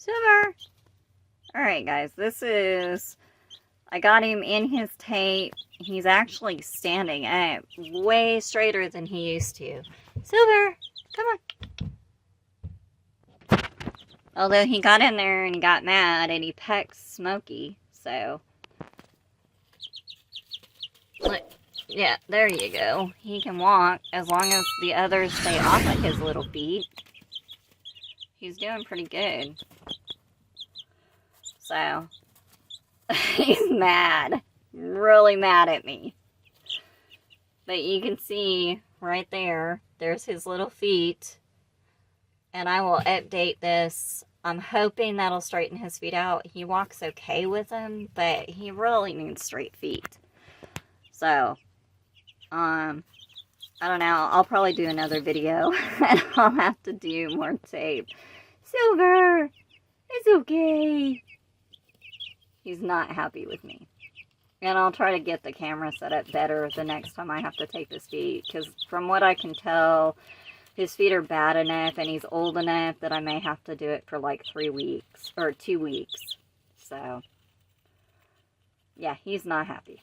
Silver! Alright guys, this is... I got him in his tape. He's actually standing up way straighter than he used to. Silver! Come on! Although he got in there and he got mad and he pecked Smokey, so... Look, yeah, there you go. He can walk as long as the others stay off of his little feet. He's doing pretty good. So, he's mad. Really mad at me. But you can see right there, there's his little feet. And I will update this. I'm hoping that'll straighten his feet out. He walks okay with them, but he really needs straight feet. So, I don't know. I'll probably do another video and I'll have to do more tape. Silver! It's okay. He's not happy with me. And I'll try to get the camera set up better the next time I have to tape his feet. Because from what I can tell, his feet are bad enough and he's old enough that I may have to do it for like 3 weeks. Or 2 weeks. So, yeah, he's not happy.